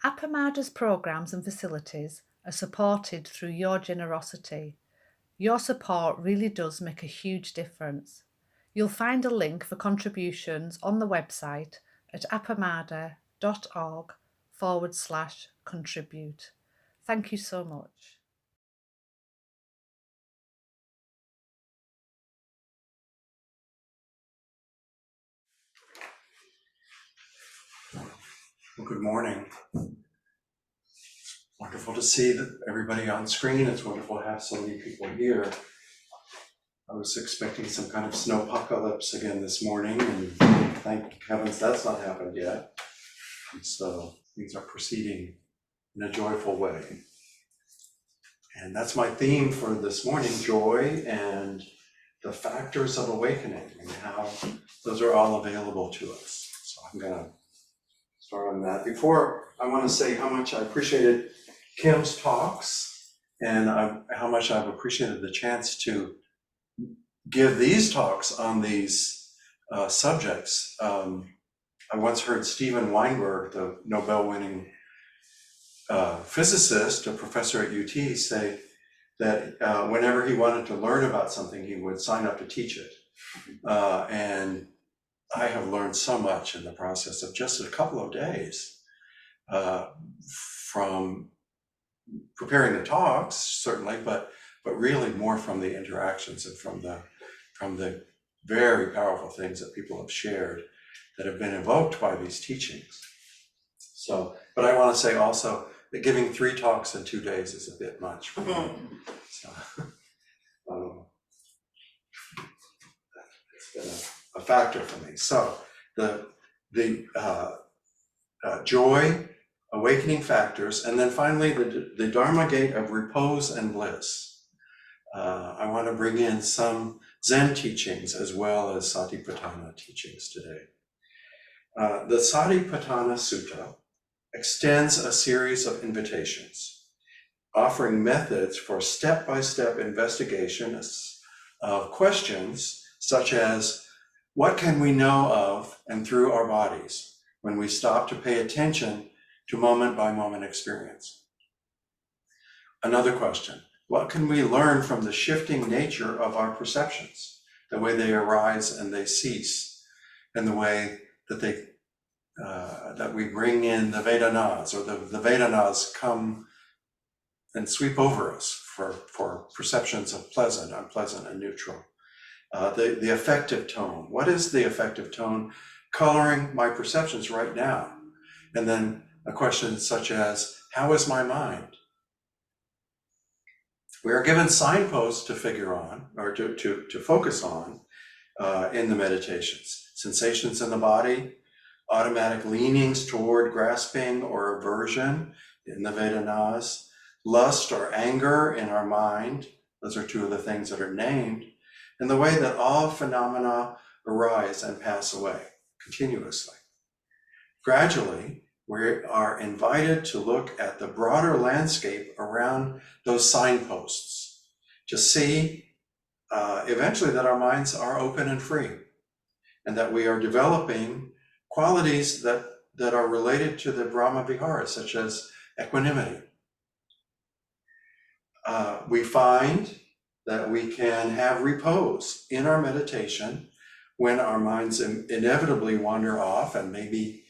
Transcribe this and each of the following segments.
Appamada's programs and facilities are supported through your generosity. Your support really does make a huge difference. You'll find a link for contributions on the website at appamada.org/contribute. Thank you so much. Well, good morning. Wonderful to see that everybody on screen. It's wonderful to have so many people here. I was expecting some kind of snowpocalypse again this morning, and thank heavens that's not happened yet. And so things are proceeding in a joyful way. And that's my theme for this morning, joy and the factors of awakening and how those are all available to us. So I'm gonna start on that. Before, I want to say how much I appreciated Kim's talks and how much I've appreciated the chance to give these talks on these subjects. I once heard Steven Weinberg, the Nobel-winning physicist, a professor at UT, say that whenever he wanted to learn about something, he would sign up to teach it. And I have learned so much in the process of just a couple of days from preparing the talks, certainly, but really more from the interactions and from the very powerful things that people have shared that have been evoked by these teachings. So, but I want to say also that giving 3 talks in 2 days is a bit much for me. So, it's been a factor for me. So the joy, awakening factors, and then finally the Dharma gate of repose and bliss. I want to bring in some Zen teachings as well as Satipatthana teachings today. The Satipatthana Sutta extends a series of invitations, offering methods for step-by-step investigations of questions such as, what can we know of and through our bodies when we stop to pay attention to moment-by-moment experience? Another question, what can we learn from the shifting nature of our perceptions, the way they arise and they cease, and the way that that we bring in the Vedanas, or the Vedanas come and sweep over us for perceptions of pleasant, unpleasant, and neutral. The affective tone. What is the affective tone coloring my perceptions right now? And then a question such as, how is my mind? We are given signposts to figure on, or to focus on in the meditations. Sensations in the body, automatic leanings toward grasping or aversion in the Vedanas, lust or anger in our mind. Those are 2 of the things that are named. And the way that all phenomena arise and pass away continuously. Gradually, we are invited to look at the broader landscape around those signposts to see eventually that our minds are open and free, and that we are developing qualities that are related to the Brahma Viharas, such as equanimity. We find that we can have repose in our meditation when our minds inevitably wander off, and maybe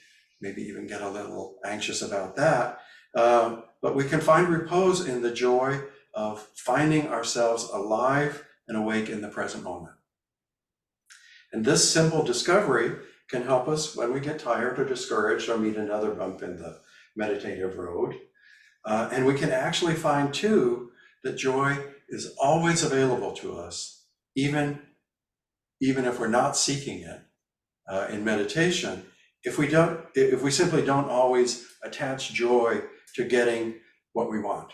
even get a little anxious about that. But we can find repose in the joy of finding ourselves alive and awake in the present moment. And this simple discovery can help us when we get tired or discouraged or meet another bump in the meditative road. And we can actually find too that joy is always available to us, even if we're not seeking it in meditation, if we simply don't always attach joy to getting what we want.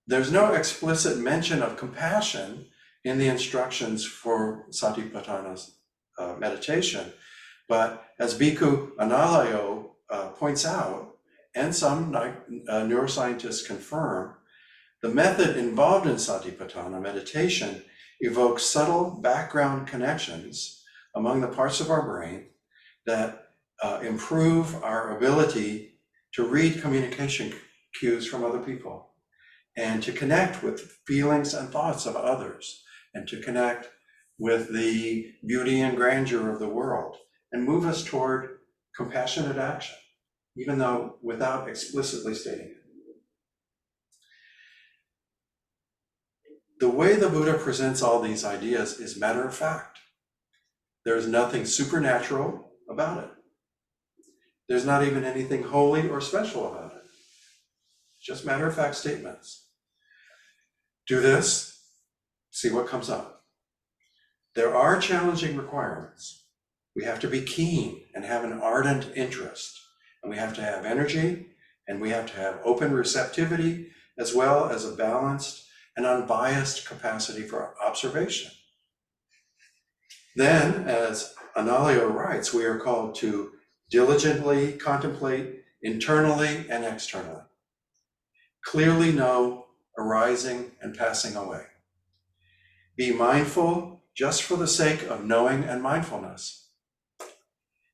There's no explicit mention of compassion in the instructions for Satipatthana's meditation, but as Bhikkhu Analayo points out, and some neuroscientists confirm, the method involved in Satipatthana meditation evokes subtle background connections among the parts of our brain that improve our ability to read communication cues from other people and to connect with feelings and thoughts of others and to connect with the beauty and grandeur of the world and move us toward compassionate action, even though without explicitly stating it. The way the Buddha presents all these ideas is matter of fact. There's nothing supernatural about it. There's not even anything holy or special about it. Just matter of fact statements. Do this, see what comes up. There are challenging requirements. We have to be keen and have an ardent interest, and we have to have energy, and we have to have open receptivity, as well as a balanced and unbiased capacity for observation. Then, as Analayo writes, we are called to diligently contemplate internally and externally. Clearly know arising and passing away. Be mindful just for the sake of knowing and mindfulness.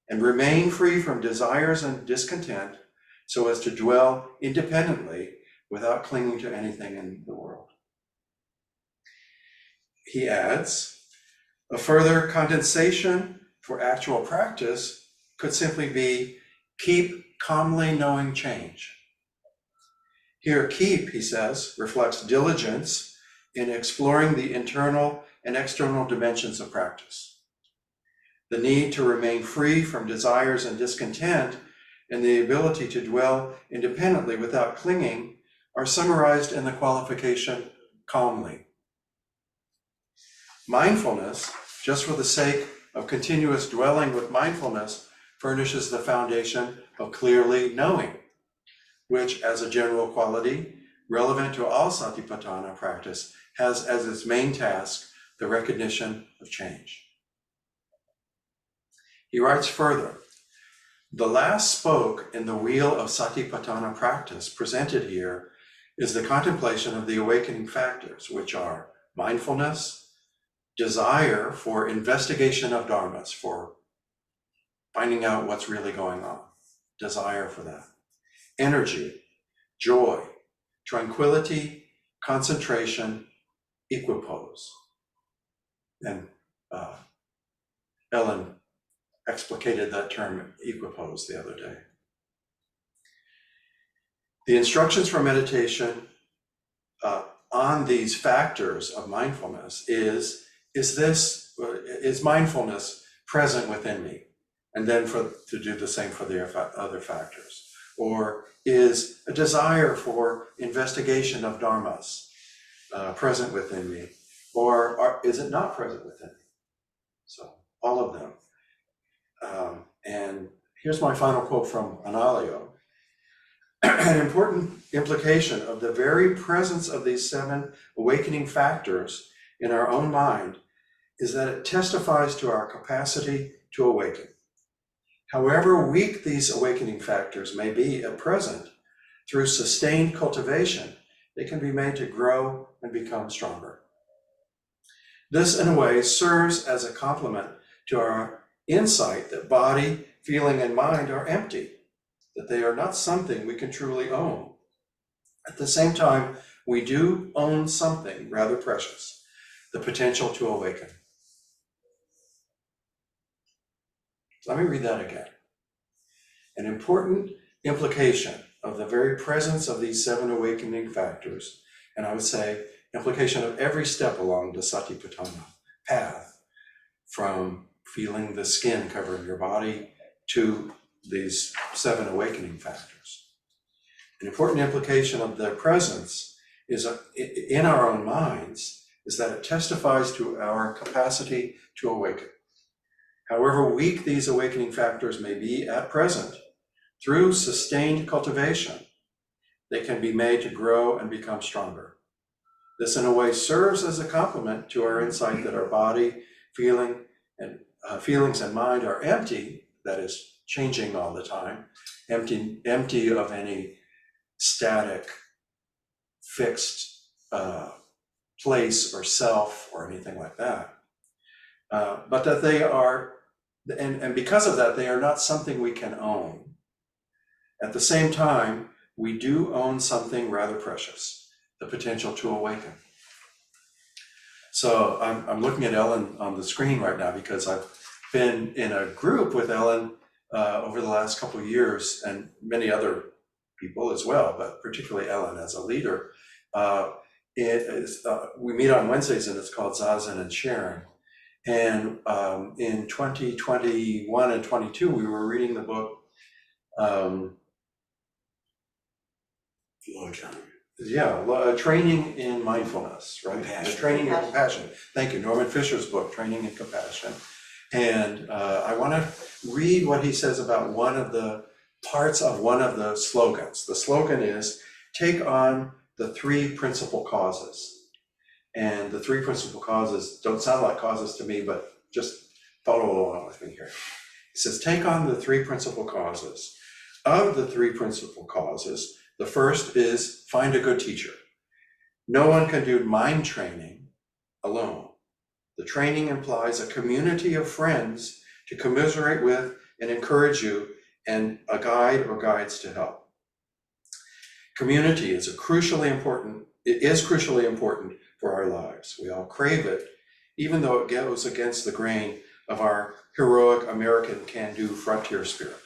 And remain free from desires and discontent so as to dwell independently without clinging to anything in the world. He adds, a further condensation for actual practice could simply be keep calmly knowing change. Here, keep, he says, reflects diligence in exploring the internal and external dimensions of practice. The need to remain free from desires and discontent and the ability to dwell independently without clinging are summarized in the qualification calmly. Mindfulness, just for the sake of continuous dwelling with mindfulness, furnishes the foundation of clearly knowing, which, as a general quality, relevant to all Satipatthana practice, has as its main task the recognition of change. He writes further, the last spoke in the wheel of Satipatthana practice presented here is the contemplation of the awakening factors, which are mindfulness, desire for investigation of dharmas, for finding out what's really going on, desire for that, energy, joy, tranquillity, concentration, equipoise. And Ellen explicated that term equipoise the other day. The instructions for meditation on these factors of mindfulness is mindfulness present within me? And then to do the same for the other factors. Or is a desire for investigation of dharmas present within me? Or is it not present within me? So all of them. And here's my final quote from Analayo. An important implication of the very presence of these 7 awakening factors in our own mind is that it testifies to our capacity to awaken. However weak these awakening factors may be at present, through sustained cultivation, they can be made to grow and become stronger. This, in a way, serves as a complement to our insight that body, feeling, and mind are empty, that they are not something we can truly own. At the same time, we do own something rather precious, the potential to awaken. Let me read that again. An important implication of the very presence of these 7 awakening factors, and I would say implication of every step along the Satipatthana path, from feeling the skin covering your body to these 7 awakening factors. An important implication of their presence is in our own minds is that it testifies to our capacity to awaken. However weak these awakening factors may be at present, through sustained cultivation, they can be made to grow and become stronger. This, in a way, serves as a complement to our insight that our body, feelings, and mind are empty, that is, changing all the time, empty of any static, fixed place or self or anything like that, but that they are And because of that, they are not something we can own. At the same time, we do own something rather precious, the potential to awaken. So I'm looking at Ellen on the screen right now because I've been in a group with Ellen over the last couple of years, and many other people as well, but particularly Ellen as a leader. We meet on Wednesdays, and it's called Zazen and Sharing. And in 2021 and 22, we were reading the book. Training in Mindfulness, right? Training in Compassion. Thank you, Norman Fisher's book, Training in Compassion. And I want to read what he says about one of the parts of one of the slogans. The slogan is, take on the three principal causes. And the three principal causes don't sound like causes to me, but just follow along with me here. He says, take on the three principal causes. Of the three principal causes, the first is find a good teacher. No one can do mind training alone. The training implies a community of friends to commiserate with and encourage you, and a guide or guides to help. Community is crucially important for our lives. We all crave it, even though it goes against the grain of our heroic American can-do frontier spirit,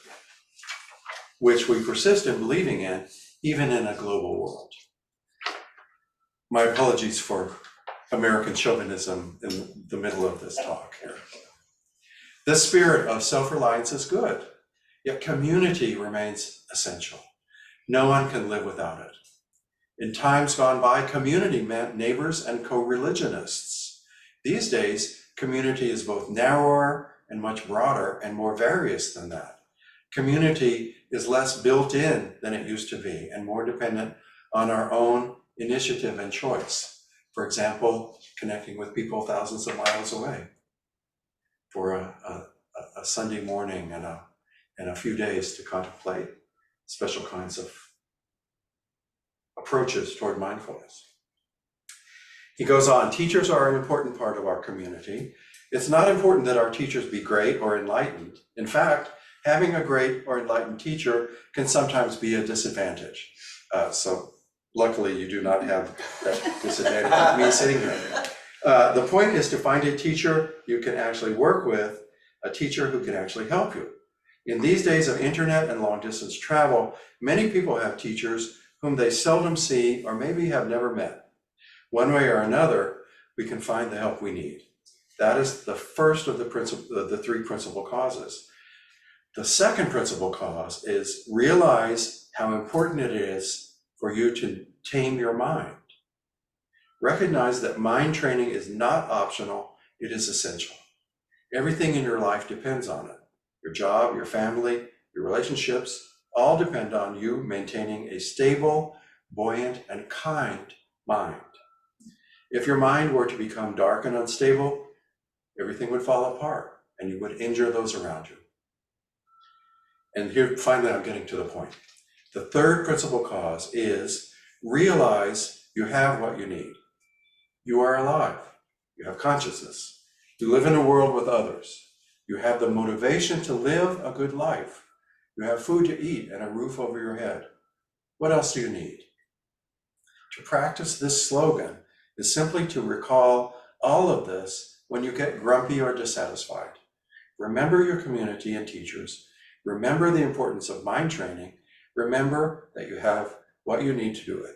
which we persist in believing in, even in a global world. My apologies for American chauvinism in the middle of this talk here. This spirit of self-reliance is good, yet community remains essential. No one can live without it. In times gone by, community meant neighbors and co-religionists. These days, community is both narrower and much broader and more various than that. Community is less built in than it used to be and more dependent on our own initiative and choice. For example, connecting with people thousands of miles away for a Sunday morning and a few days to contemplate special kinds of approaches toward mindfulness. He goes on, teachers are an important part of our community. It's not important that our teachers be great or enlightened. In fact, having a great or enlightened teacher can sometimes be a disadvantage. So luckily you do not have that disadvantage of me sitting here. The point is to find a teacher you can actually work with, a teacher who can actually help you. In these days of internet and long distance travel, many people have teachers whom they seldom see or maybe have never met. One way or another, we can find the help we need. That is the first of the three principal causes. The second principal cause is realize how important it is for you to tame your mind. Recognize that mind training is not optional, it is essential. Everything in your life depends on it. Your job, your family, your relationships, all depend on you maintaining a stable, buoyant, and kind mind. If your mind were to become dark and unstable, everything would fall apart and you would injure those around you. And here, finally, I'm getting to the point. The third principal cause is realize you have what you need. You are alive. You have consciousness. You live in a world with others. You have the motivation to live a good life. You have food to eat and a roof over your head. What else do you need? To practice this slogan is simply to recall all of this when you get grumpy or dissatisfied. Remember your community and teachers. Remember the importance of mind training. Remember that you have what you need to do it.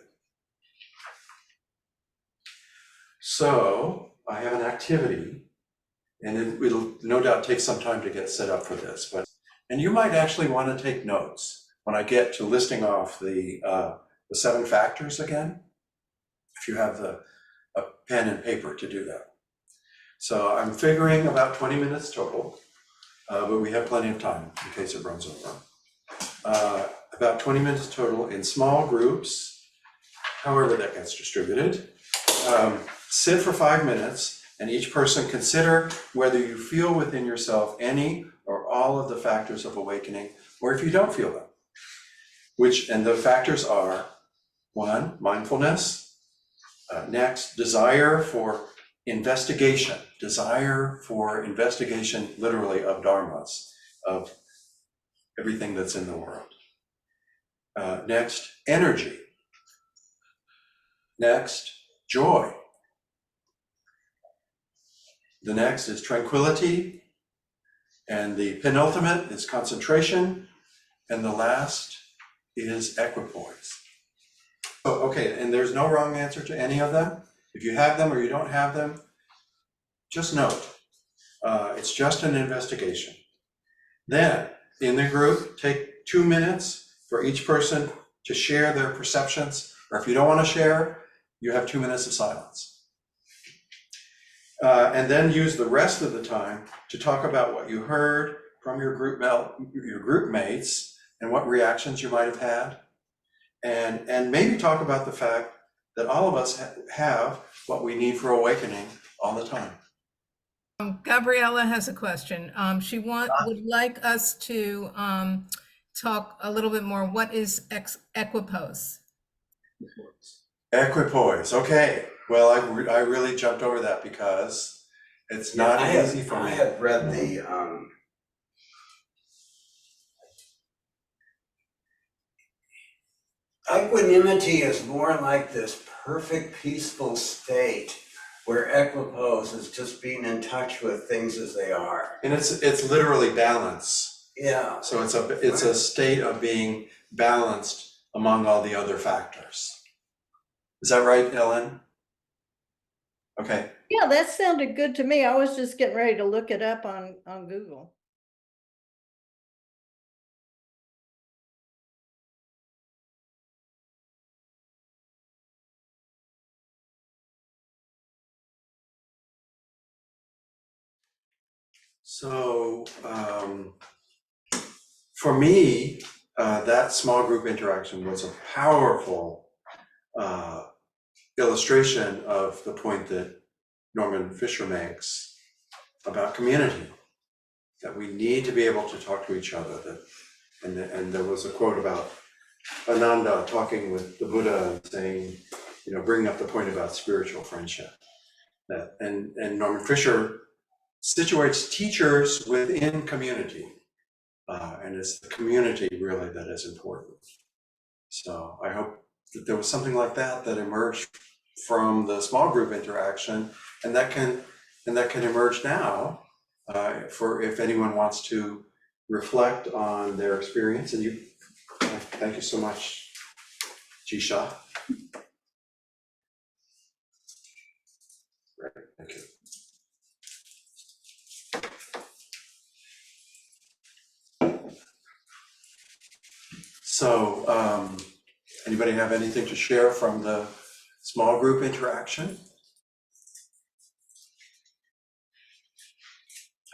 So I have an activity, and it'll no doubt take some time to get set up for this, and you might actually want to take notes when I get to listing off the 7 factors again, if you have a pen and paper to do that. So I'm figuring about 20 minutes total, but we have plenty of time in case it runs over. About 20 minutes total in small groups, however that gets distributed. Sit for 5 minutes, and each person consider whether you feel within yourself any or all of the factors of awakening, or if you don't feel them. And the factors are: 1, mindfulness. Next, desire for investigation, desire for investigation, literally, of dharmas, of everything that's in the world. Next, energy. Next, joy. The next is tranquility. And the penultimate is concentration. And the last is equipoise. So, okay, and there's no wrong answer to any of them. If you have them or you don't have them, just note, it's just an investigation. Then, in the group, take 2 minutes for each person to share their perceptions, or if you don't want to share, you have 2 minutes of silence. And then use the rest of the time to talk about what you heard from your group mates and what reactions you might have had. And maybe talk about the fact that all of us have what we need for awakening all the time. Gabriella has a question. She would like us to talk a little bit more. What is equipoise? Equipoise, okay. Well, I really jumped over that because it's not easy for me. I had read the equanimity is more like this perfect peaceful state where equipoise is just being in touch with things as they are. And it's literally balance. Yeah. So it's a state of being balanced among all the other factors. Is that right, Ellen? Okay. Yeah, that sounded good to me. I was just getting ready to look it up on Google. So for me, that small group interaction was a powerful illustration of the point that Norman Fisher makes about community, that we need to be able to talk to each other. And there was a quote about Ananda talking with the Buddha and saying, bringing up the point about spiritual friendship. And Norman Fisher situates teachers within community. And it's the community really that is important. So I hope that there was something like that emerged from the small group interaction, and that can emerge now for if anyone wants to reflect on their experience. And thank you so much, Jisha. Great, thank you. So, anybody have anything to share from the small group interaction?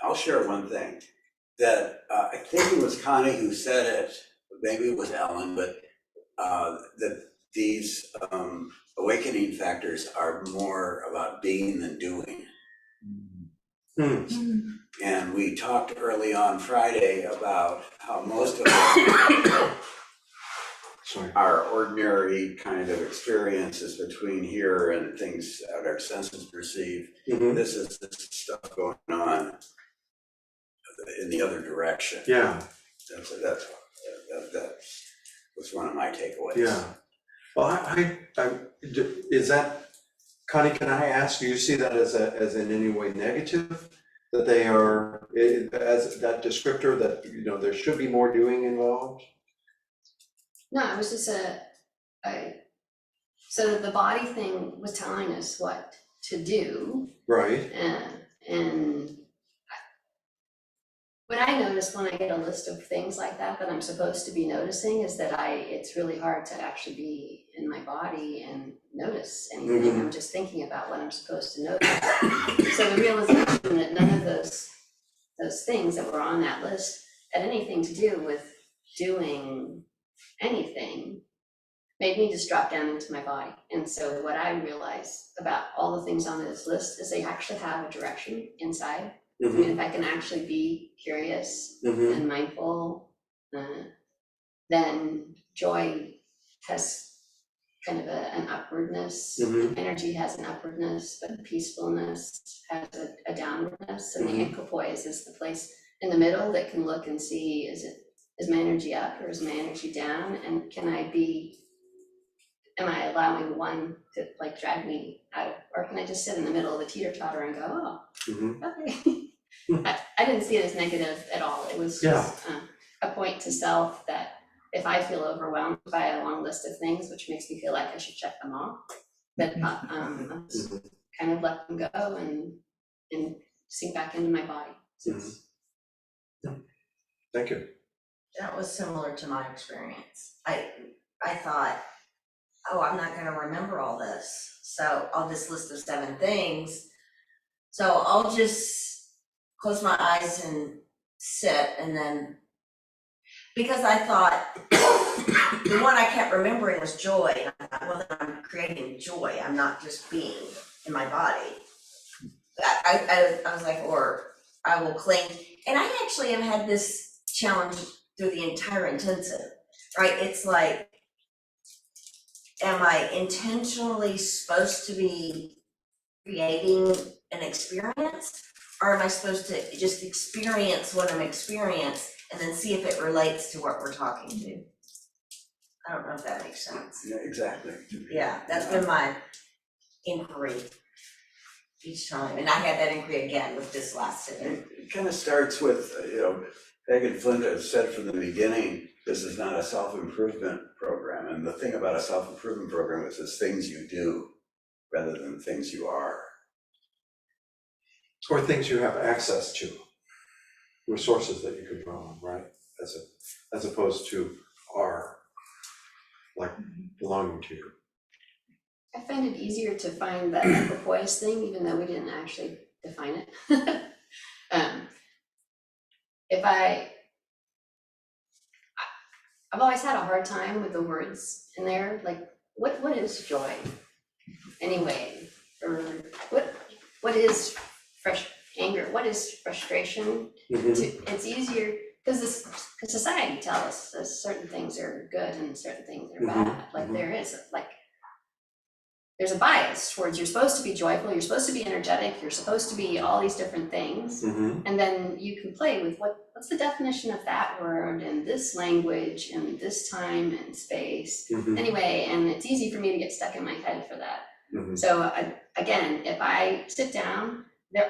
I'll share one thing that I think it was Connie who said it, maybe it was Ellen, but that these awakening factors are more about being than doing. And we talked early on Friday about how most of our ordinary kind of experiences between here and things that our senses perceive, this is this stuff going on in the other direction. Yeah. That was one of my takeaways. Yeah. Well, I is that, Connie, can I ask, do you see that as in any way negative? That they are, as that descriptor that, there should be more doing involved? No, it was just so the body thing was telling us what to do. Right. And what I notice when I get a list of things like that I'm supposed to be noticing is that it's really hard to actually be in my body and notice anything. I'm just thinking about what I'm supposed to notice. So the realization that none of those things that were on that list had anything to do with doing anything made me just drop down into my body. And so what I realized about all the things on this list is they actually have a direction inside. I mean, if I can actually be curious and mindful, then joy has kind of an upwardness. Mhm. Energy has an upwardness, but peacefulness has a downwardness. And the equipoise is the place in the middle that can look and see, is my energy up or is my energy down? And am I allowing one to like drag me out of, or can I just sit in the middle of the teeter-totter and go, oh, Mhm. okay. I didn't see it as negative at all. It was just a point to self that if I feel overwhelmed by a long list of things, which makes me feel like I should check them off, that I'll just kind of let them go and sink back into my body. Thank you. That was similar to my experience. I thought, oh, I'm not gonna remember all this, so I'll just list the 7 things. So I'll just close my eyes and sit, and then, because I thought, the one I kept remembering was joy, and I thought, well, then I'm creating joy, I'm not just being in my body. I was like, or I will cling, and I actually have had this challenge through the entire intensive, right? It's like, am I intentionally supposed to be creating an experience? Or am I supposed to just experience what I'm experiencing and then see if it relates to what we're talking to? I don't know if that makes sense. Yeah, exactly. Yeah, that's been my inquiry each time. And I had that inquiry again with this last sitting. It kind of starts with, Peg and Flint have said from the beginning, this is not a self-improvement program. And the thing about a self-improvement program is it's things you do rather than things you are. Or things you have access to, resources that you could draw on, right? As opposed to are like belonging to you. I find it easier to find that equipoise thing, even though we didn't actually define it. I've always had a hard time with the words in there, like what is joy anyway? Or what is anger? What is frustration? It's easier because society tells us that certain things are good and certain things are bad. Like there's a bias towards you're supposed to be joyful, you're supposed to be energetic, you're supposed to be all these different things. And then you can play with what's the definition of that word in this language and this time and space. Anyway, and it's easy for me to get stuck in my head for that. So again, if I sit down,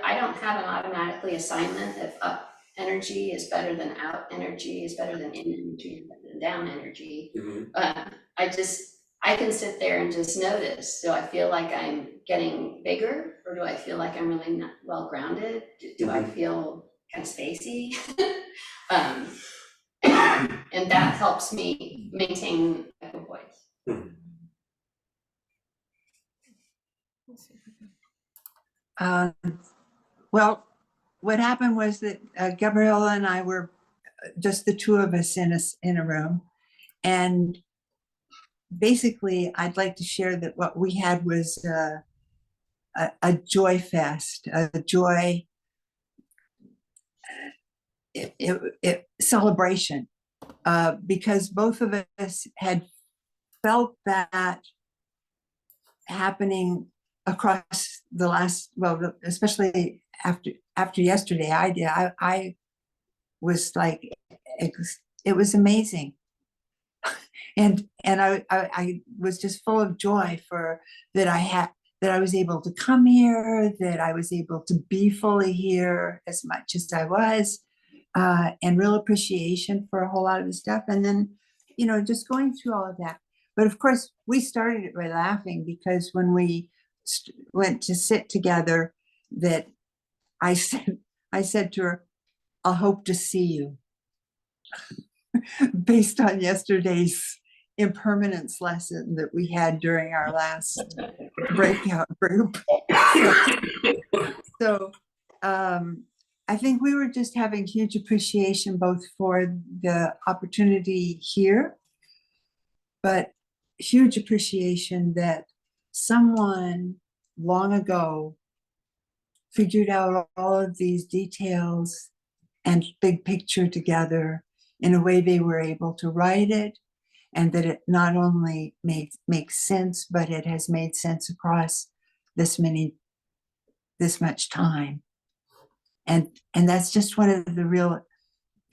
I don't have an automatically assignment if up energy is better than out energy, is better than in energy, better than down energy. I can sit there and just notice. Do I feel like I'm getting bigger, or do I feel like I'm really not well grounded? Do I feel kind of spacey? And that helps me maintain equipoise. Well, what happened was that Gabriella and I were just the two of us in a room, and basically, I'd like to share that what we had was a joy fest, a joy celebration, because both of us had felt that happening across the last, well, especially after yesterday. I was like, it was amazing. And I was just full of joy that I was able to come here, that I was able to be fully here as much as I was, and real appreciation for a whole lot of the stuff. And then, just going through all of that. But of course, we started it by laughing, because when we went to sit together, that I said to her, "I'll hope to see you," based on yesterday's impermanence lesson that we had during our last breakout group. So I think we were just having huge appreciation both for the opportunity here, but huge appreciation that someone long ago figured out all of these details and big picture together in a way they were able to write it and that it not only makes sense, but it has made sense across this much time. And that's just one of the real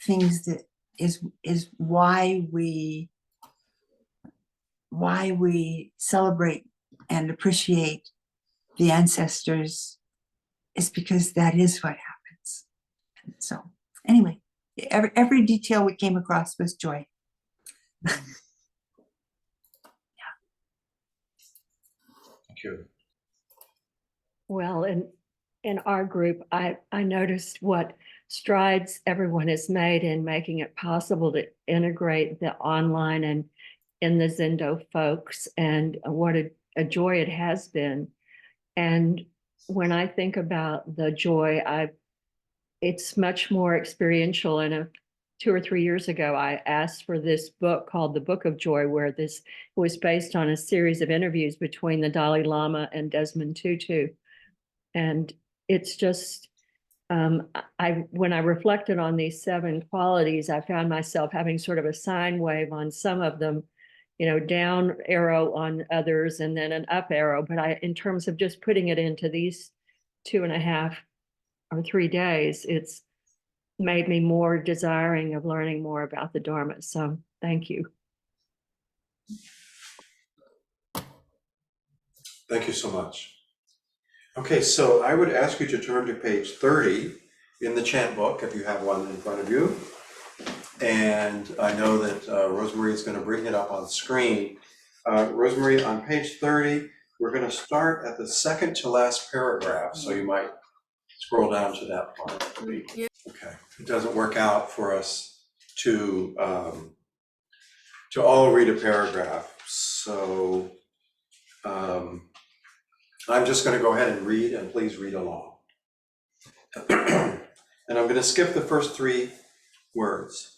things that is why we celebrate and appreciate the ancestors, is because that is what happens. So anyway, every detail we came across was joy. Thank you. Well, in our group, I noticed what strides everyone has made in making it possible to integrate the online and in the Zendo folks, and what a joy it has been. And when I think about the joy, it's much more experiential. And 2 or 3 years ago, I asked for this book called The Book of Joy, where this was based on a series of interviews between the Dalai Lama and Desmond Tutu. And it's just, when I reflected on these 7 qualities, I found myself having sort of a sine wave on some of them, down arrow on others, and then an up arrow. But in terms of just putting it into these 2.5 or 3 days, it's made me more desiring of learning more about the Dharma. So thank you. Thank you so much. Okay, so I would ask you to turn to page 30 in the chant book, if you have one in front of you. And I know that Rosemary is going to bring it up on screen. Rosemary, on page 30, we're going to start at the second to last paragraph, so you might scroll down to that part. Yeah. Okay, it doesn't work out for us to all read a paragraph, so I'm just going to go ahead and read, and please read along. And I'm going to skip the first 3 words.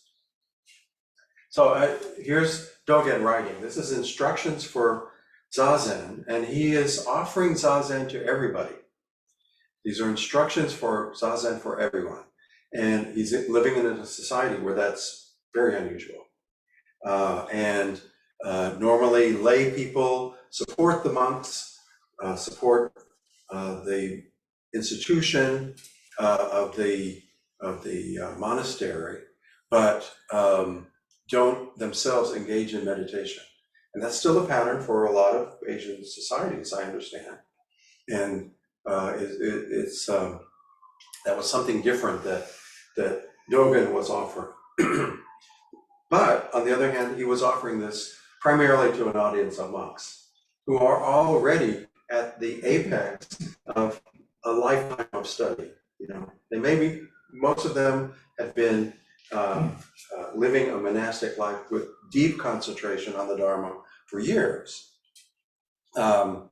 So here's Dogen writing. This is instructions for Zazen, and he is offering Zazen to everybody. These are instructions for Zazen for everyone. And he's living in a society where that's very unusual. Normally lay people support the monks, support the institution of the monastery, but don't themselves engage in meditation. And that's still a pattern for a lot of Asian societies, I understand. And that was something different that Dogen was offering. But on the other hand, he was offering this primarily to an audience of monks who are already at the apex of a lifetime of study. They maybe, most of them have been living a monastic life with deep concentration on the Dharma for years. And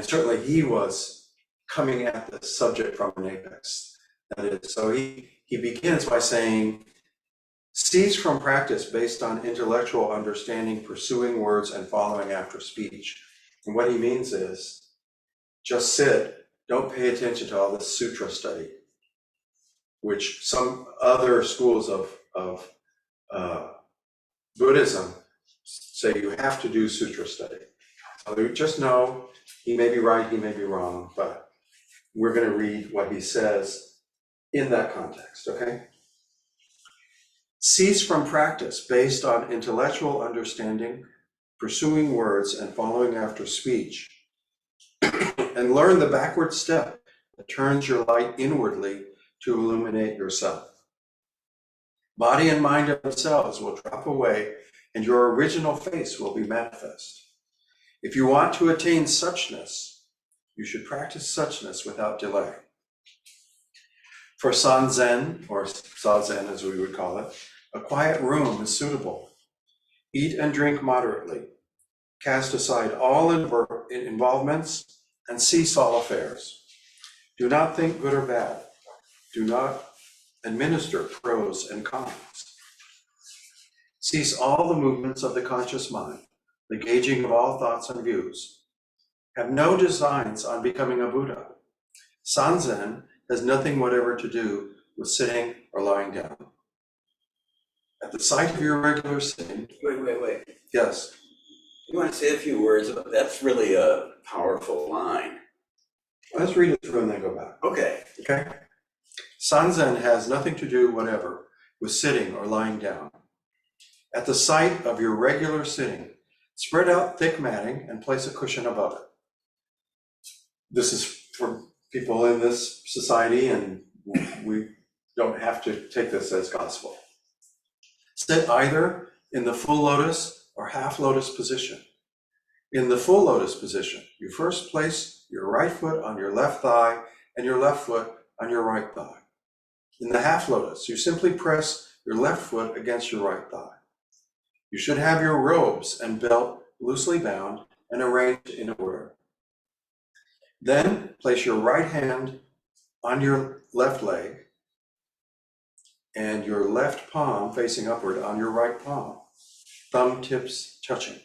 certainly he was coming at the subject from an apex. That is, so he begins by saying, cease from practice based on intellectual understanding, pursuing words, and following after speech. And what he means is, just sit, don't pay attention to all this sutra study, which some other schools of Buddhism say you have to do sutra study. So just know, he may be right, he may be wrong, but we're going to read what he says in that context, okay? Cease from practice based on intellectual understanding, pursuing words, and following after speech, and learn the backward step that turns your light inwardly to illuminate yourself. Body and mind of themselves will drop away, and your original face will be manifest. If you want to attain suchness, you should practice suchness without delay. For Sanzen, or Zazen as we would call it, a quiet room is suitable. Eat and drink moderately. Cast aside all involvements and cease all affairs. Do not think good or bad. Do not administer pros and cons. Cease all the movements of the conscious mind, the gauging of all thoughts and views. Have no designs on becoming a Buddha. Sanzen has nothing whatever to do with sitting or lying down. At the sight of your regular sitting. Wait. Yes, You want to say a few words about, that's really a powerful line. let's read it through and then go back. Okay. Okay? Zazen has nothing to do whatever with sitting or lying down. At the site of your regular sitting, spread out thick matting and place a cushion above it. This is for people in this society, and we don't have to take this as gospel. Sit either in the full lotus or half lotus position. In the full lotus position, you first place your right foot on your left thigh and your left foot on your right thigh. In the half lotus, you simply press your left foot against your right thigh. You should have your robes and belt loosely bound and arranged in order. Then place your right hand on your left leg and your left palm facing upward on your right palm, thumb tips touching.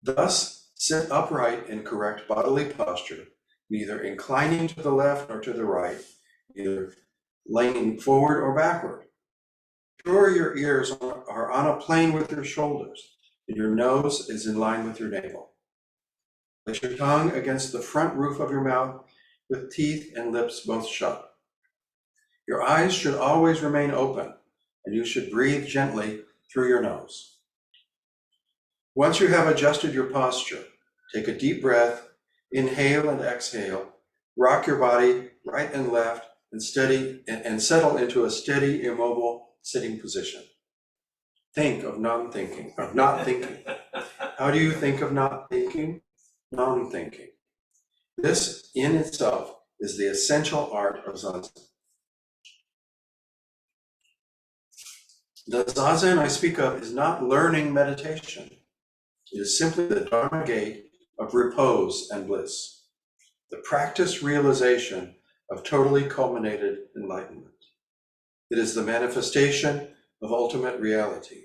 Thus, sit upright in correct bodily posture, neither inclining to the left nor to the right, neither leaning forward or backward. Sure, your ears are on a plane with your shoulders, and your nose is in line with your navel. Place your tongue against the front roof of your mouth with teeth and lips both shut. Your eyes should always remain open, and you should breathe gently through your nose. Once you have adjusted your posture, take a deep breath, inhale and exhale, rock your body right and left, and settle into a steady, immobile sitting position. Think of not thinking. How do you think of not thinking? Non-thinking. This in itself is the essential art of Zazen. The Zazen I speak of is not learning meditation. It is simply the Dharma gate of repose and bliss, the practiced realization of totally culminated enlightenment. It is the manifestation of ultimate reality.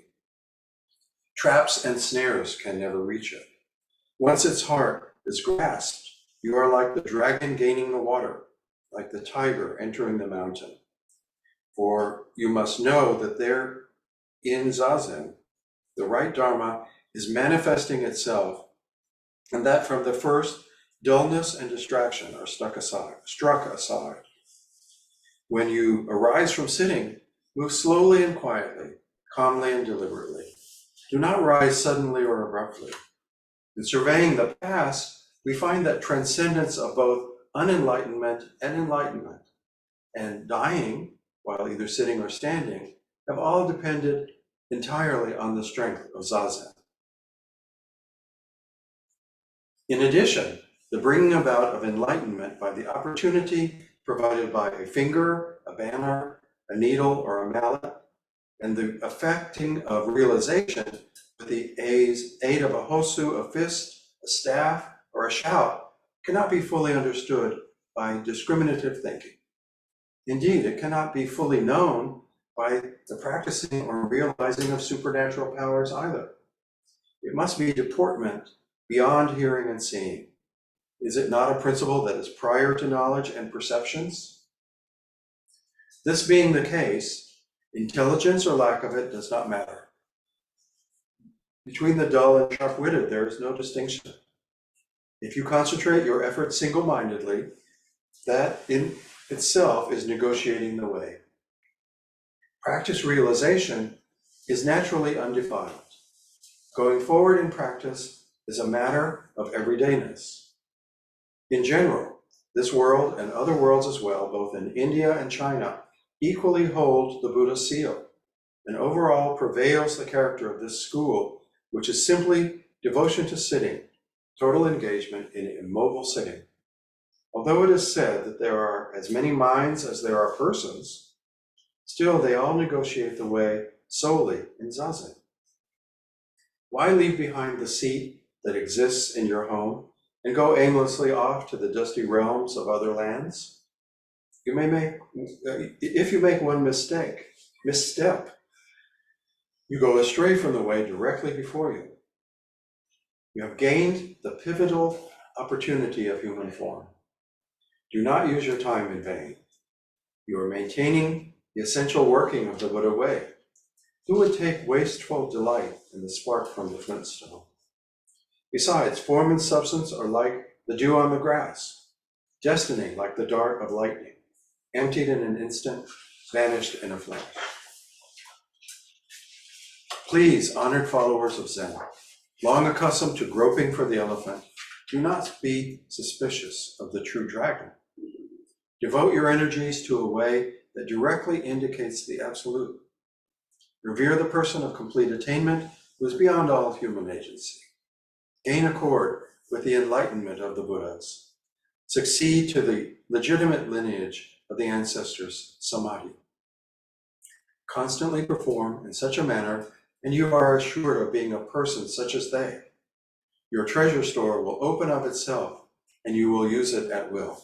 Traps and snares can never reach it. Once its heart is grasped, you are like the dragon gaining the water, like the tiger entering the mountain. For you must know that there in Zazen, the right Dharma is manifesting itself, and that from the first, dullness and distraction are struck aside. When you arise from sitting, move slowly and quietly, calmly and deliberately. Do not rise suddenly or abruptly. In surveying the past, we find that transcendence of both unenlightenment and enlightenment, and dying, while either sitting or standing, have all depended entirely on the strength of Zazen. In addition, the bringing about of enlightenment by the opportunity provided by a finger, a banner, a needle, or a mallet, and the effecting of realization with the aid of a hosu, a fist, a staff, or a shout cannot be fully understood by discriminative thinking. Indeed, it cannot be fully known by the practicing or realizing of supernatural powers either. It must be deportment beyond hearing and seeing. Is it not a principle that is prior to knowledge and perceptions? This being the case, intelligence or lack of it does not matter. Between the dull and sharp-witted, there is no distinction. If you concentrate your efforts single-mindedly, that in itself is negotiating the way. Practice realization is naturally undefiled. Going forward in practice is a matter of everydayness. In general, this world and other worlds as well, both in India and China, equally hold the Buddha's seal, and overall prevails the character of this school, which is simply devotion to sitting, total engagement in immobile sitting. Although it is said that there are as many minds as there are persons, still they all negotiate the way solely in Zazen. Why leave behind the seat that exists in your home and go aimlessly off to the dusty realms of other lands? If you make one misstep, you go astray from the way directly before you. You have gained the pivotal opportunity of human form. Do not use your time in vain. You are maintaining the essential working of the Buddha way. Who would take wasteful delight in the spark from the flintstone? Besides, form and substance are like the dew on the grass, destiny like the dart of lightning, emptied in an instant, vanished in a flash. Please, honored followers of Zen, long accustomed to groping for the elephant, do not be suspicious of the true dragon. Devote your energies to a way that directly indicates the absolute. Revere the person of complete attainment who is beyond all human agency. Gain accord with the enlightenment of the Buddhas. Succeed to the legitimate lineage of the ancestors' samadhi. Constantly perform in such a manner, and you are assured of being a person such as they. Your treasure store will open of itself, and you will use it at will.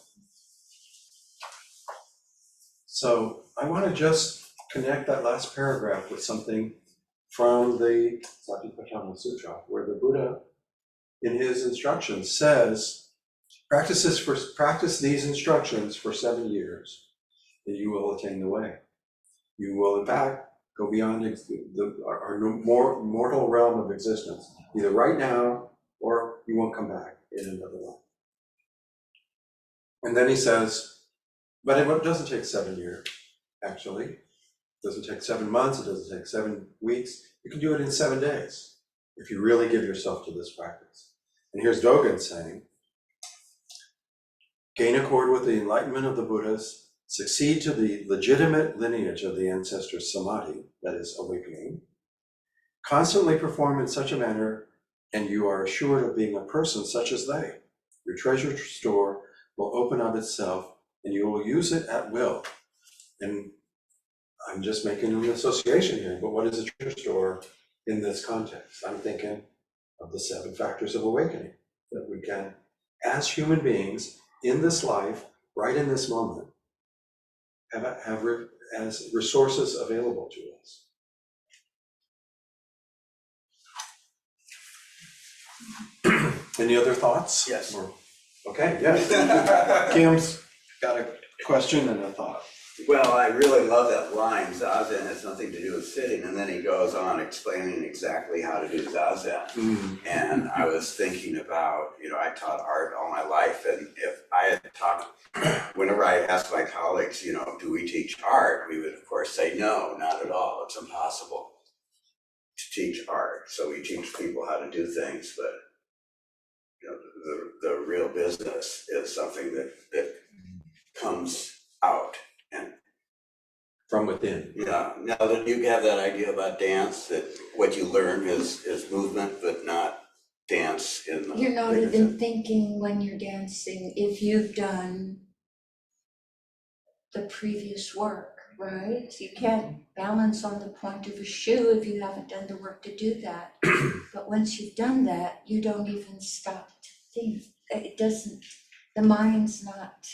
So I want to just connect that last paragraph with something from the Satipatthana Sutra, where the Buddha, in his instructions, says, practice these instructions for 7 years, and you will attain the way. You will, in fact, go beyond our mortal realm of existence, either right now or you won't come back in another life. And then he says, but it doesn't take 7 years, actually. It doesn't take 7 months, it doesn't take 7 weeks. You can do it in 7 days if you really give yourself to this practice. And here's Dogen saying, gain accord with the enlightenment of the Buddhas, succeed to the legitimate lineage of the ancestors' samadhi, that is awakening, constantly perform in such a manner, and you are assured of being a person such as they. Your treasure store will open of itself, and you will use it at will. And I'm just making an association here, but what is a treasure store in this context? I'm thinking of the 7 factors of awakening, that we can, as human beings, in this life, right in this moment, have as resources available to us. Any other thoughts? Yes. Okay, yes. Kim's got a question and a thought. Well, I really love that line, Zazen has nothing to do with sitting, and then he goes on explaining exactly how to do Zazen. And I was thinking about, I taught art all my life, and if I had taught, whenever I asked my colleagues, do we teach art, we would of course say, no, not at all, it's impossible to teach art. So we teach people how to do things, but the real business is something that comes out. And from within. Yeah, now that you have that idea about dance, that what you learn is movement, but not dance in the. You're not even thinking when you're dancing if you've done the previous work, right? You can't balance on the point of a shoe if you haven't done the work to do that. But once you've done that, you don't even stop to think. It doesn't, the mind's not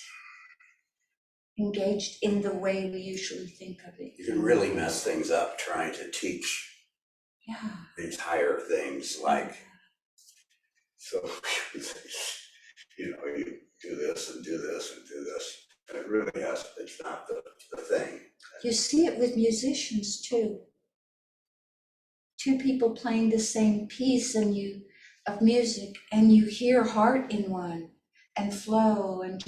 engaged in the way we usually think of it. You can really mess things up trying to teach these higher things, like, so, you do this and do this and do this. And it really it's not the thing. You see it with musicians too. 2 people playing the same piece of music, and you hear heart in one and flow and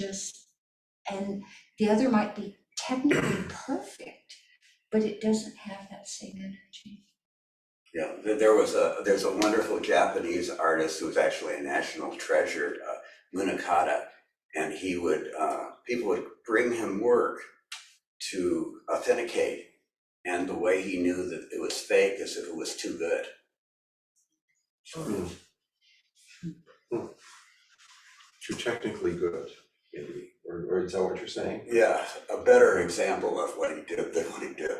the other might be technically perfect, but it doesn't have that same energy. Yeah, there's a wonderful Japanese artist who was actually a national treasure, Munakata, and he would, people would bring him work to authenticate, and the way he knew that it was fake is if it was too good. Too technically good, maybe, or is that what you're saying? Yeah, a better example of what he did than what he did.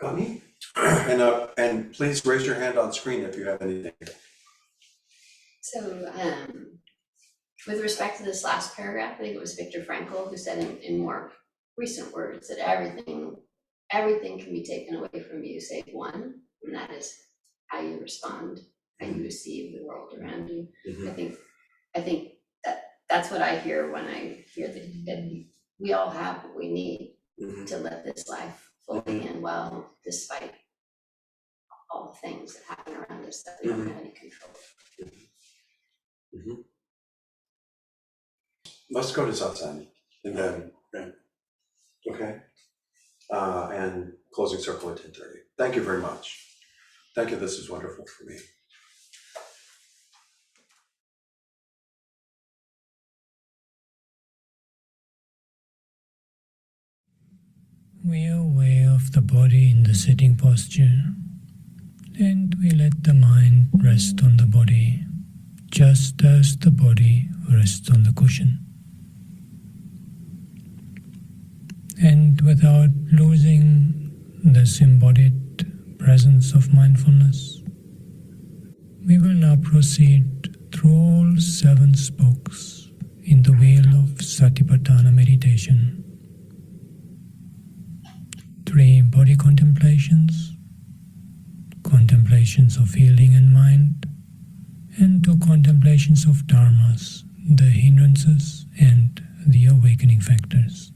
Connie? And please raise your hand on screen if you have anything. So, with respect to this last paragraph, I think it was Viktor Frankl who said in more recent words that everything can be taken away from you save one, and that is how you respond, how you receive the world around you. I think that's what I hear when I hear that we all have what we need to live this life fully and well, despite all the things that happen around us that we don't have any control over. Let's go to Zazen and then, Right. okay? And closing circle at 10:30. Thank you very much. Thank you, this is wonderful for me. We are aware of the body in the sitting posture, and we let the mind rest on the body, just as the body rests on the cushion. And without losing this embodied presence of mindfulness, we will now proceed through all 7 spokes in the wheel of Satipatthana meditation. 3 body contemplations, contemplations of feeling and mind, and 2 contemplations of dharmas, the hindrances and the awakening factors.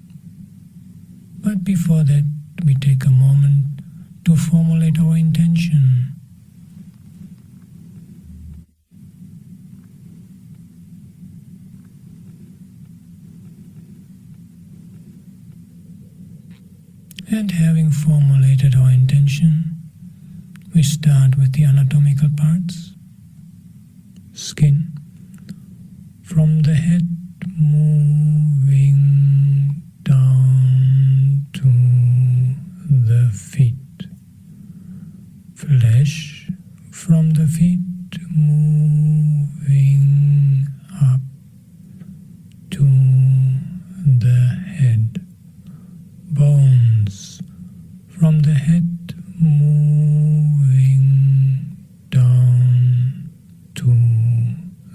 But before that, we take a moment to formulate our intention. And having formulated our intention, we start with the anatomical parts. Skin, from the head moving down to the feet. Flesh, from the feet moving up to the head. Bones, from the head moving down to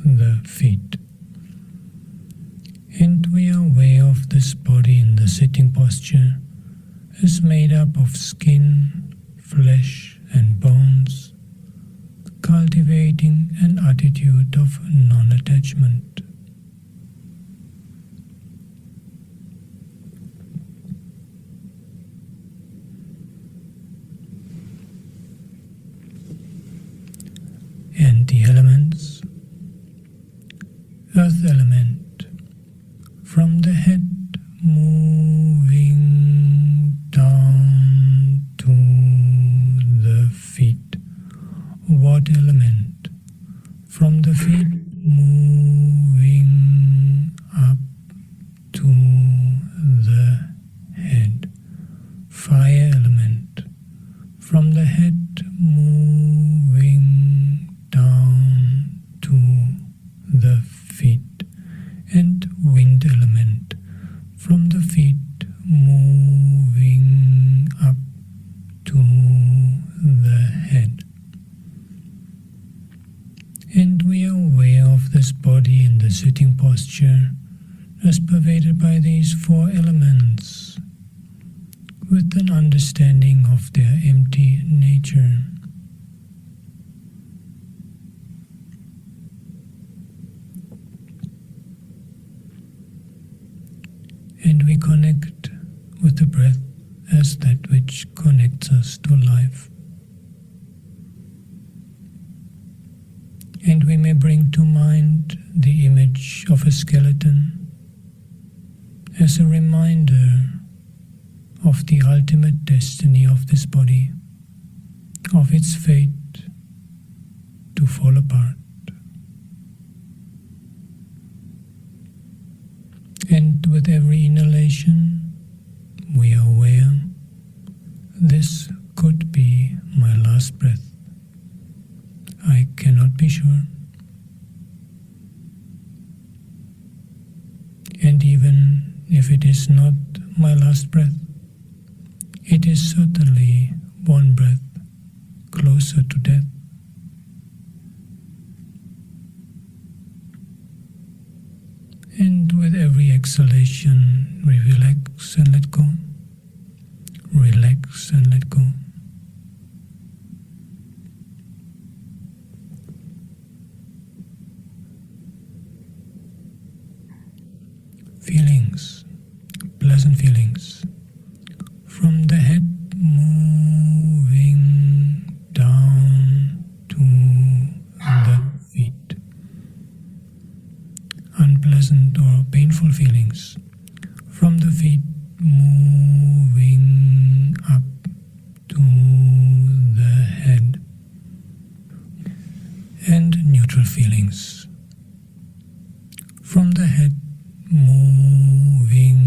the feet. And we are aware of this body in the sitting posture is made up of skin, flesh and bones, cultivating an attitude of non-attachment. And the elements, earth element, from the head moving down to the feet. Water element, from the feet moving up to the head. Fire element, from the head moving down to the feet. And wind element, from the feet moving up to the head. And we are aware of this body in the sitting posture as pervaded by these 4 elements, with an understanding of their empty nature. And we connect with the breath as that which connects us to life. And we may bring to mind the image of a skeleton as a reminder of the ultimate destiny of this body, of its fate to fall apart. And with every inhalation, we are aware this could be my last breath. I cannot be sure. And even if it is not my last breath, it is certainly one breath closer to death. And with every exhalation, we relax and let go. Relax and let go. Feelings, pleasant feelings, from the head mindful feelings from the feet moving up to the head, and neutral feelings from the head moving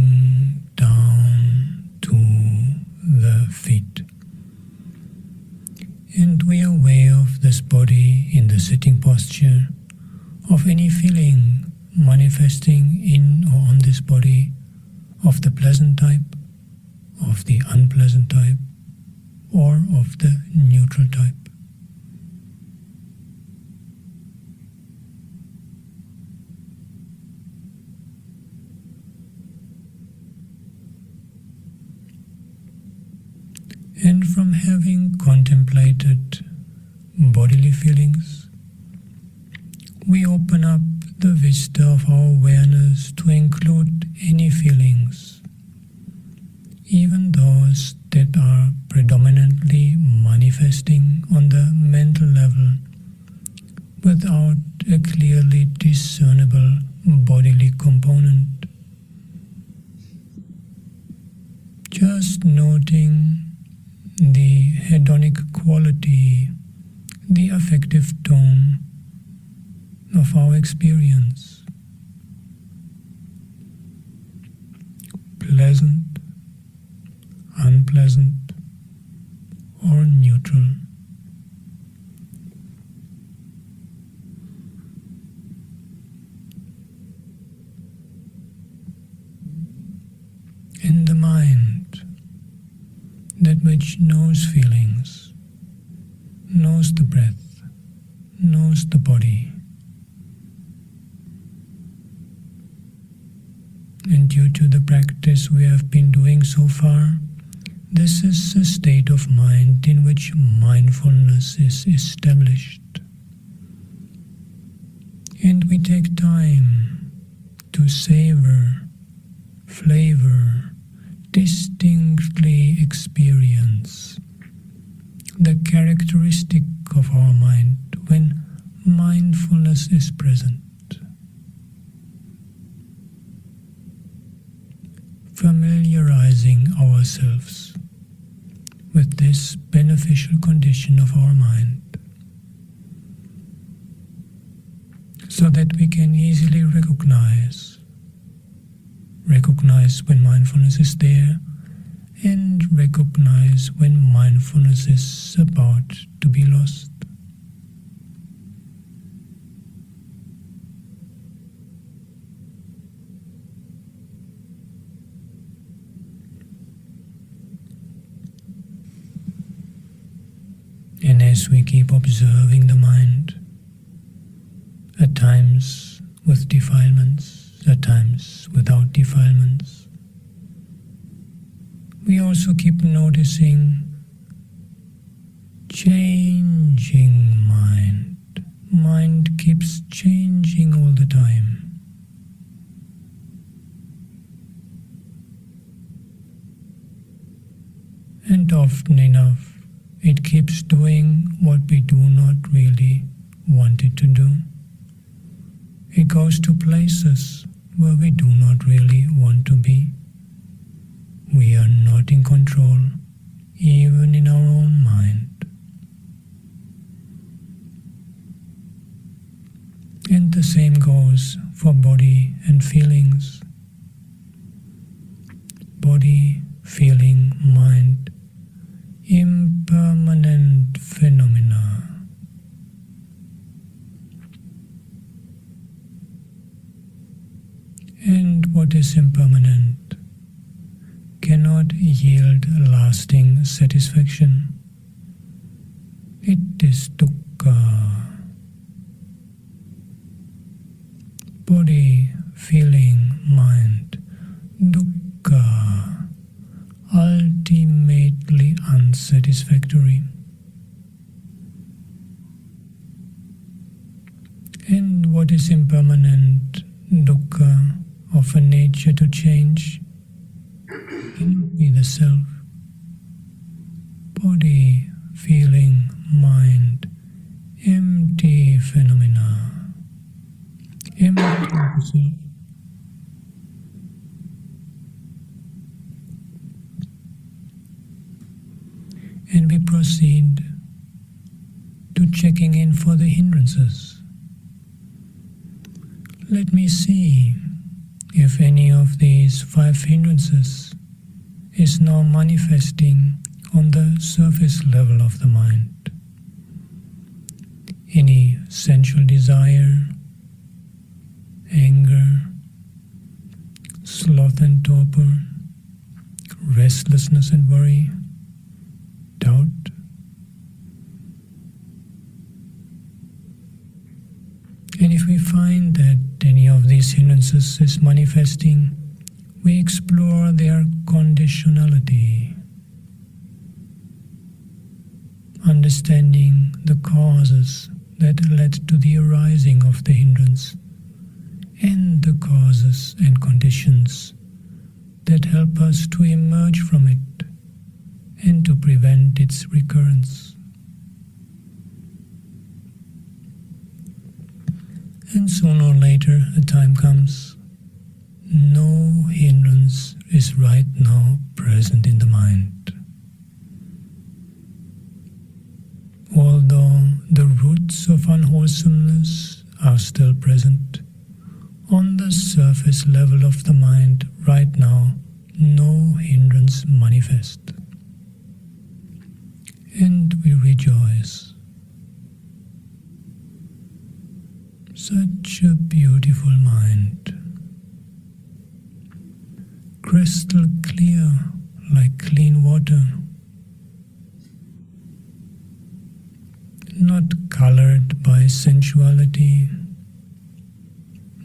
down to the feet. And we are aware of this body in the sitting posture, of any feeling manifesting in or on this body, of the pleasant type, of the unpleasant type, or of the neutral type. And from having contemplated bodily feelings, we open up the vista of our awareness to include any feelings, even those that are predominantly manifesting on the mental level without a clearly discernible bodily component. Just noting the hedonic quality, the affective tone of our experience. Pleasant, unpleasant, or neutral. In the mind, that which knows feelings, knows the breath, knows the body. And due to the practice we have been doing so far, this is a state of mind in which mindfulness is established. And we take time to savor, flavor, distinctly experience the characteristic of our mind when mindfulness is present. Familiarizing ourselves with this beneficial condition of our mind so that we can easily recognize when mindfulness is there and recognize when mindfulness is about to be lost. And as we keep observing the mind, at times with defilements, at times without defilements, we also keep noticing changing mind. Mind keeps changing all the time. And often enough, it keeps doing what we do not really want it to do. It goes to places where we do not really want to be. We are not in control, even in our own mind. And the same goes for body and feelings. Body, feeling, mind, impermanent phenomena. And what is impermanent cannot yield lasting satisfaction. It is dukkha. Body, feeling, mind, dukkha, ultimately unsatisfactory. And what is impermanent, dukkha, of a nature to change, cannot be the self. Body, feeling, mind, empty phenomena, empty of the self. to checking in for the hindrances. Let me see if any of these 5 hindrances is now manifesting on the surface level of the mind. Any sensual desire, anger, sloth and torpor, restlessness and worry, doubt. And if we find that any of these hindrances is manifesting, we explore their conditionality, understanding the causes that led to the arising of the hindrance and the causes and conditions that help us to emerge from it and to prevent its recurrence. And sooner or later a time comes, no hindrance is right now present in the mind. Although the roots of unwholesomeness are still present, on the surface level of the mind right now, no hindrance manifest. And we rejoice. Such a beautiful mind, crystal clear like clean water, not colored by sensuality,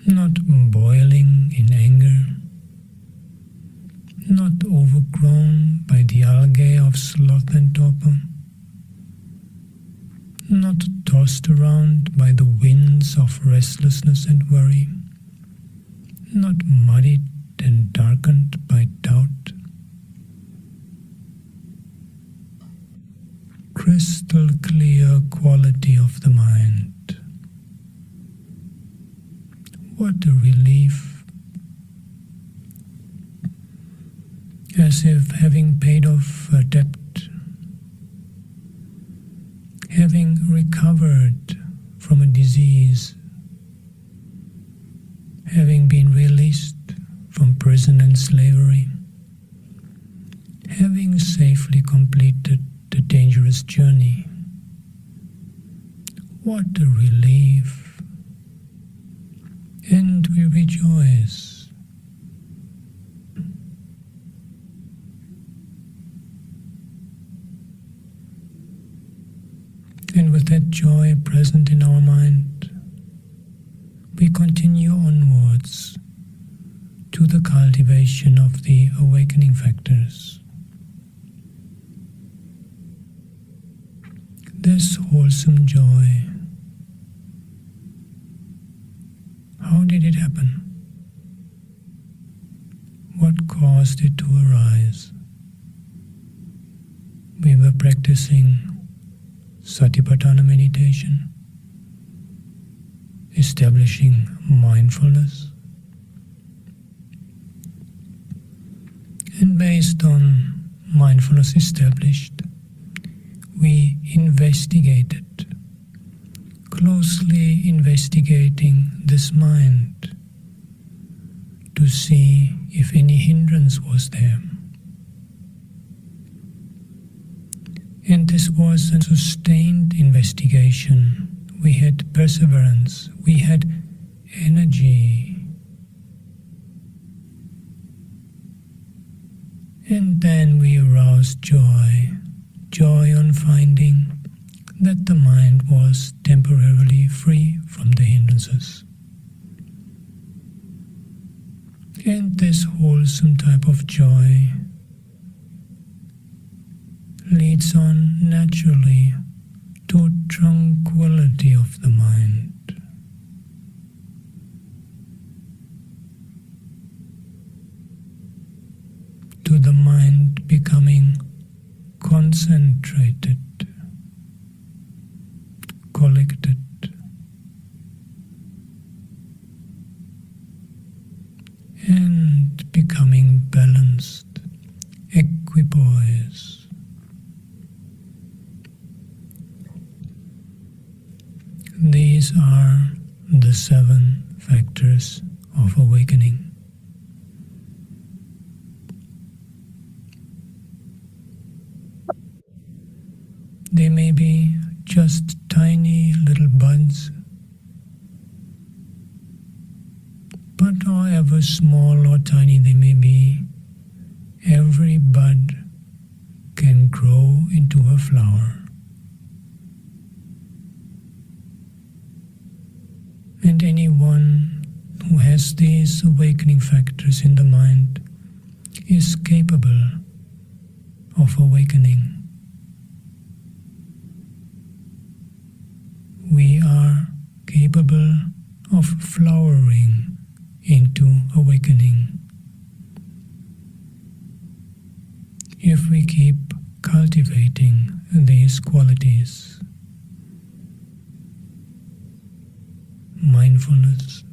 not boiling in anger, not overgrown by the algae of sloth and torpor, not tossed around by the winds of restlessness and worry, not muddied and darkened by doubt. Crystal clear quality of the mind. What a relief. As if having paid off a debt, having recovered from a disease, having been released from prison and slavery, having safely completed the dangerous journey. What a relief! And we rejoice. And with that joy present in our mind, we continue onwards to the cultivation of the awakening factors. This wholesome joy, how did it happen? What caused it to arise? We were practicing Satipatthana meditation, establishing mindfulness, and based on mindfulness established, we investigated, closely investigating this mind to see if any hindrance was there. And this was a sustained investigation. We had perseverance, we had energy. And then we aroused joy on finding that the mind was temporarily free from the hindrances. And this wholesome type of joy leads on naturally to tranquillity of the mind. To the mind becoming concentrated, collected, and becoming balanced, equipoise. These are the 7 factors of awakening. They may be just tiny little buds, but however small or tiny they may be, every bud can grow into a flower. And anyone who has these awakening factors in the mind is capable of awakening. We are capable of flowering into awakening if we keep cultivating these qualities. Mindfulness,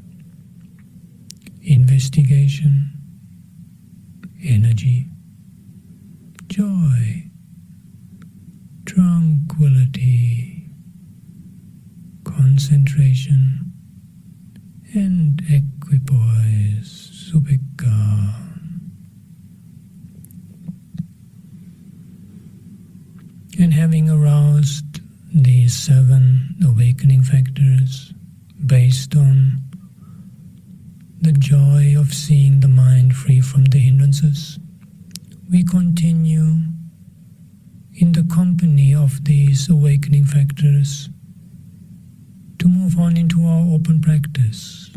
investigation, energy, joy, tranquility, concentration, and equipoise, subhika. And having aroused these 7 awakening factors based on the joy of seeing the mind free from the hindrances, we continue in the company of these awakening factors to move on into our open practice.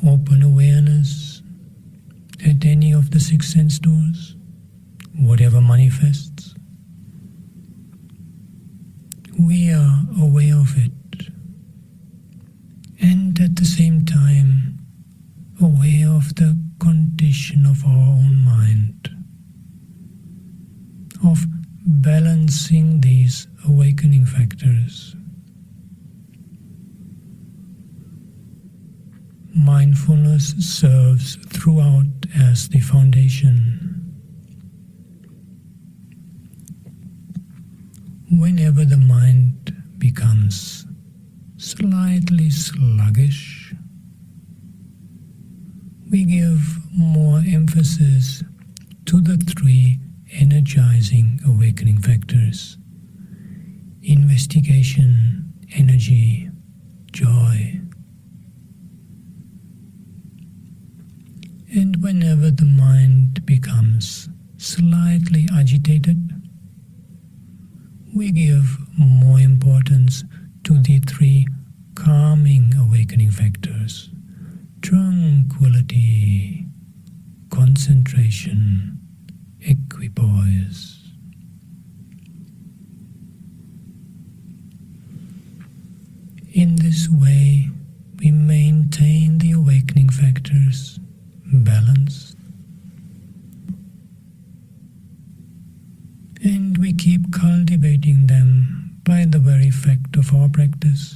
Open awareness at any of the 6 sense doors, whatever manifests. We are aware of it, and at the same time aware of the condition of our own mind, of balancing these awakening factors. Mindfulness serves throughout as the foundation. Whenever the mind becomes slightly sluggish, we give more emphasis to the 3 energizing awakening factors: investigation, energy, joy. And whenever the mind becomes slightly agitated, we give more importance to the 3 calming awakening factors: tranquility, concentration, equipoise. In this way, we maintain the awakening factors balanced, and we keep cultivating them by the very fact of our practice.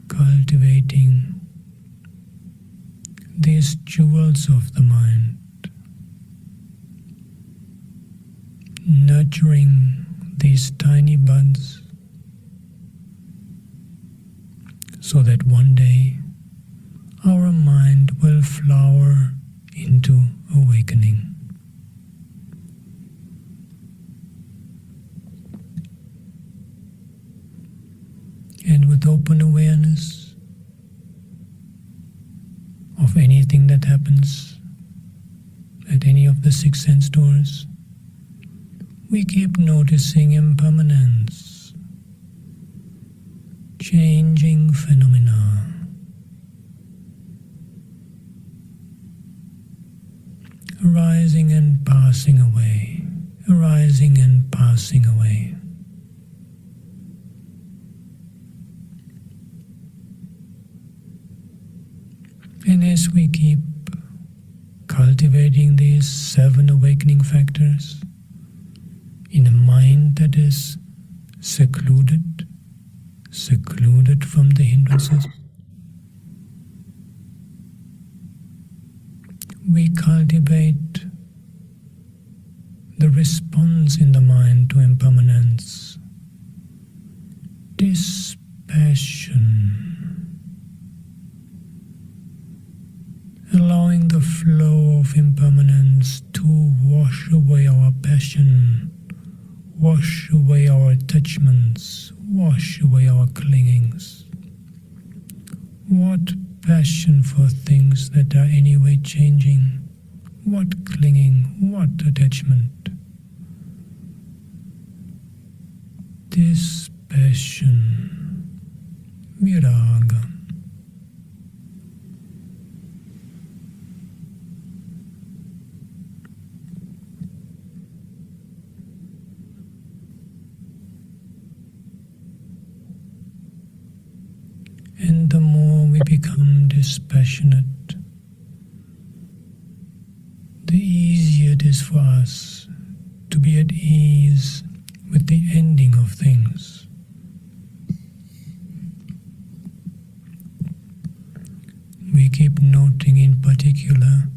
Cultivating these jewels of the mind, nurturing these tiny buds so that one day our mind will flower into awakening. And with open awareness of anything that happens at any of the 6 sense doors, we keep noticing impermanence, changing phenomena, arising and passing away, arising and passing away. And as we keep cultivating these 7 awakening factors in a mind that is secluded from the hindrances, we cultivate the response in the mind to impermanence, dispassion, allowing the flow of impermanence to wash away our passion, wash away our attachments, wash away our clingings. What passion for things that are anyway changing, what clinging, what attachment. Dispassion, viraga. And the more we become dispassionate, the easier it is for us to be at ease with the ending of things. We keep noting in particular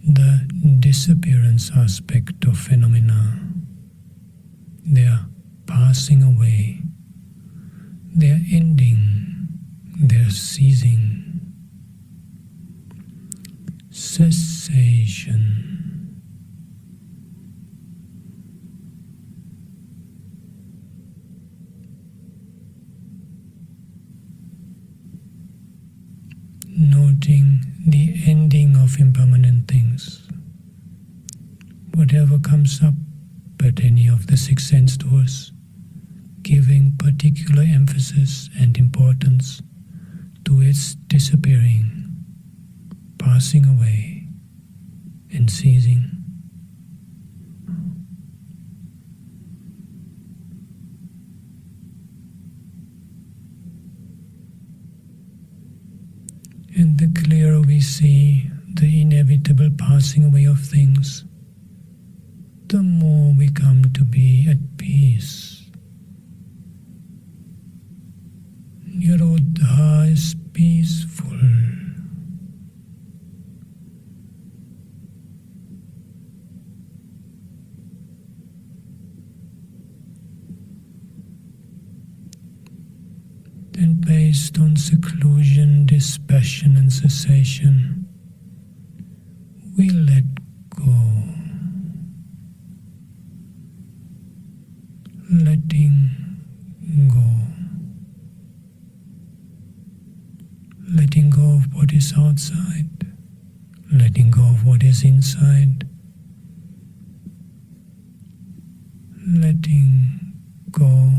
the disappearance aspect of phenomena. They are passing away, they are ending, they're ceasing. Cessation. Noting the ending of impermanent things. Whatever comes up at any of the 6 sense doors, giving particular emphasis and importance to its disappearing, passing away, and ceasing. And the clearer we see the inevitable passing away of things, the more we come to be at peace. Nirodha is peaceful. Then based on seclusion, dispassion and cessation, we let go. Letting go. Letting go of what is outside, letting go of what is inside, letting go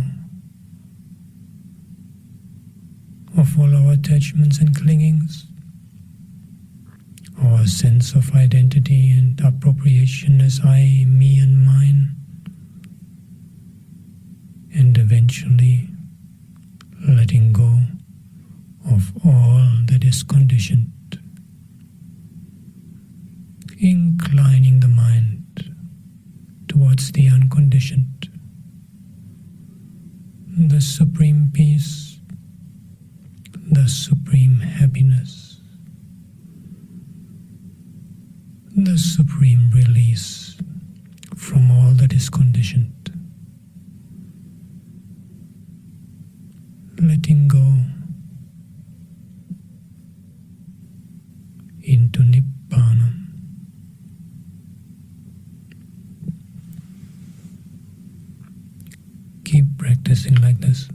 of all our attachments and clingings, our sense of identity and appropriation as I, me and mine, and eventually letting go of all that is conditioned, inclining the mind towards the unconditioned, the supreme peace, the supreme happiness, the supreme release from all that is conditioned, letting go into Nibbana. Keep practicing like this.